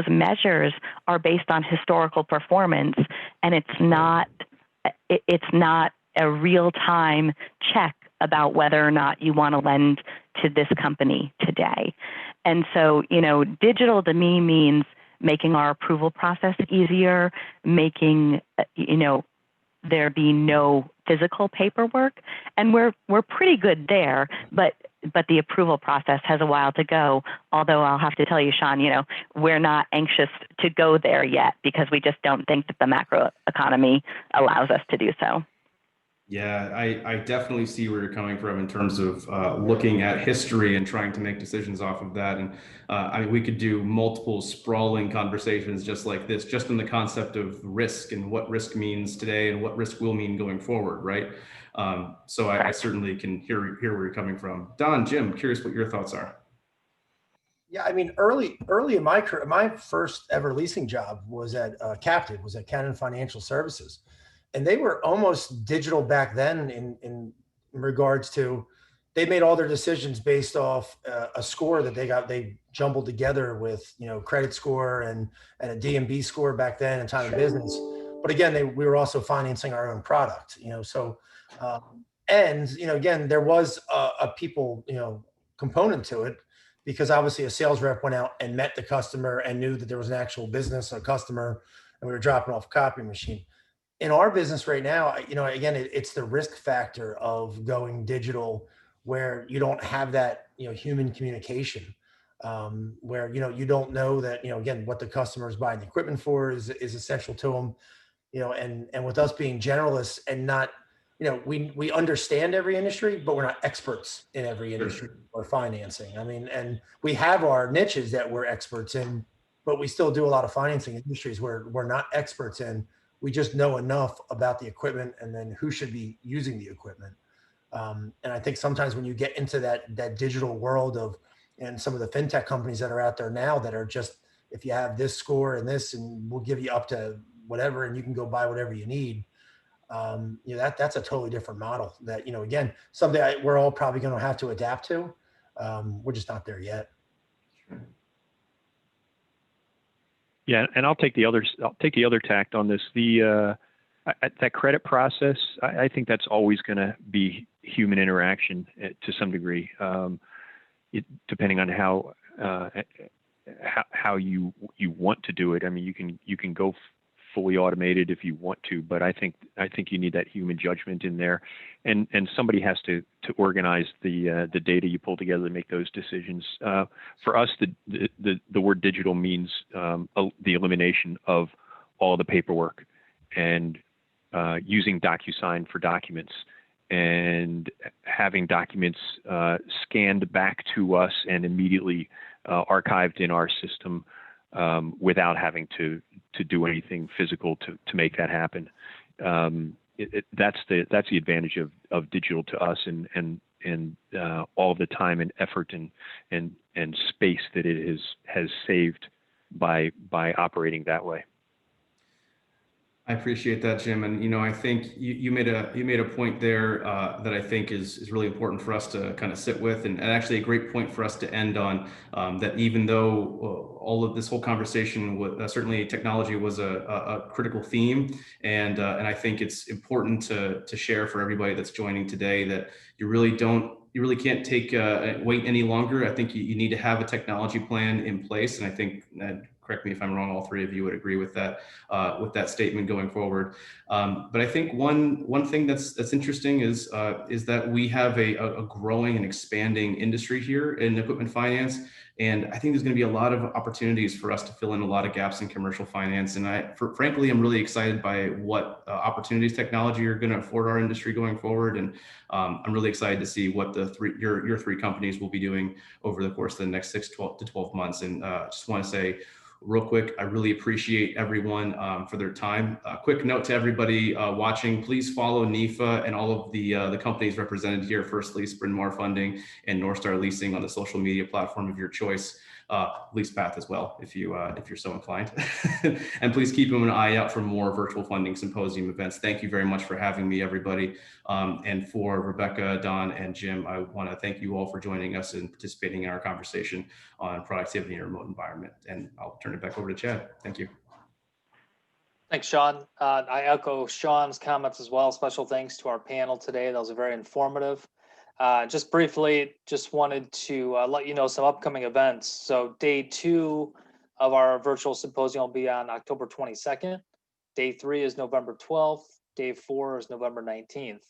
measures are based on historical performance, and it's not a real-time check about whether or not you want to lend to this company today. And so, digital to me means making our approval process easier, making, there be no physical paperwork. And we're pretty good there, but the approval process has a while to go. Although I'll have to tell you, Sean, we're not anxious to go there yet because we just don't think that the macro economy allows us to do so. Yeah, I definitely see where you're coming from in terms of looking at history and trying to make decisions off of that. And I mean, we could do multiple sprawling conversations just like this, just in the concept of risk and what risk means today and what risk will mean going forward, right? So I certainly can hear where you're coming from. Don, Jim, curious what your thoughts are. Yeah, I mean, early in my career, my first ever leasing job was at Captive, was at Cannon Financial Services. And they were almost digital back then in regards to, they made all their decisions based off a score that they jumbled together with, credit score and a DMB score back then and time of business. But again, we were also financing our own product, so, again, there was a people, component to it, because obviously a sales rep went out and met the customer and knew that there was an actual business, a customer, and we were dropping off a copy machine. In our business right now, again, it's the risk factor of going digital, where you don't have that, human communication, where, you don't know that, again, what the customer is buying the equipment for is essential to them, and with us being generalists and not, we understand every industry, but we're not experts in every industry or financing. I mean, and we have our niches that we're experts in, but we still do a lot of financing industries where we're not experts in. We just know enough about the equipment and then who should be using the equipment. And I think sometimes when you get into that digital world and some of the fintech companies that are out there now that are just, if you have this score and this, and we'll give you up to whatever, and you can go buy whatever you need. That's a totally different model that, again, someday we're all probably going to have to adapt to. We're just not there yet. Yeah, and I'll take the other tact on this. That credit process, I think that's always going to be human interaction to some degree, depending on how you want to do it. I mean, you can go fully automated if you want to, but I think you need that human judgment in there, and somebody has to organize the data you pull together to make those decisions. For us, the word digital means the elimination of all the paperwork and using DocuSign for documents and having documents scanned back to us and immediately archived in our system without having to do anything physical to make that happen. That's the advantage of digital to us, and all the time and effort and space that it has saved by operating that way. I appreciate that, Jim. And, I think you made a point there that I think is really important for us to kind of sit with, and actually a great point for us to end on, that even though all of this whole conversation, certainly technology was a critical theme. And I think it's important to share for everybody that's joining today that you really can't wait any longer. I think you need to have a technology plan in place. And I think correct me if I'm wrong, all three of you would agree with that statement going forward. But I think one thing that's interesting is that we have a growing and expanding industry here in equipment finance. And I think there's going to be a lot of opportunities for us to fill in a lot of gaps in commercial finance. And frankly, I'm really excited by what opportunities technology are going to afford our industry going forward. And I'm really excited to see what your three companies will be doing over the course of the next 6 to 12 months. And just want to say real quick, I really appreciate everyone for their time. Quick note to everybody watching, please follow NIFA and all of the companies represented here, First Lease, Bryn Mawr Funding, and North Star Leasing on the social media platform of your choice. Lease Path as well, if you're so inclined. And please keep an eye out for more virtual funding symposium events. Thank you very much for having me, everybody. And for Rebecca, Don, and Jim, I want to thank you all for joining us and participating in our conversation on productivity in a remote environment. And I'll turn it back over to Chad. Thank you. Thanks, Sean. I echo Sean's comments as well. Special thanks to our panel today. That was very informative. Just briefly, just wanted to let you know some upcoming events. So day 2 of our virtual symposium will be on October 22nd. Day 3 is November 12th. Day 4 is November 19th.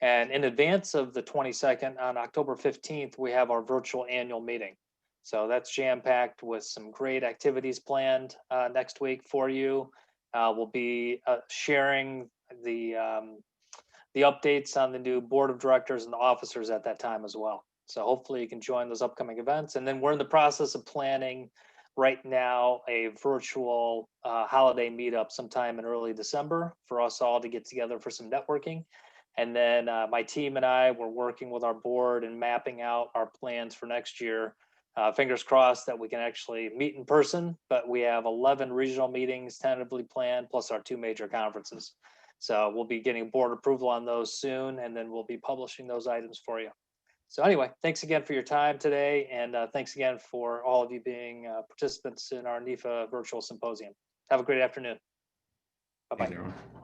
And in advance of the 22nd, on October 15th, we have our virtual annual meeting. So that's jam-packed with some great activities planned next week for you. We'll be sharing the updates on the new board of directors and the officers at that time as well. So hopefully you can join those upcoming events. And then we're in the process of planning right now a virtual holiday meetup sometime in early December for us all to get together for some networking. And then my team and I were working with our board and mapping out our plans for next year. Fingers crossed that we can actually meet in person, but we have 11 regional meetings tentatively planned, plus our 2 major conferences. So we'll be getting board approval on those soon, and then we'll be publishing those items for you. So anyway, thanks again for your time today, and thanks again for all of you being participants in our NEFA virtual symposium. Have a great afternoon. Bye-bye. Thanks, everyone.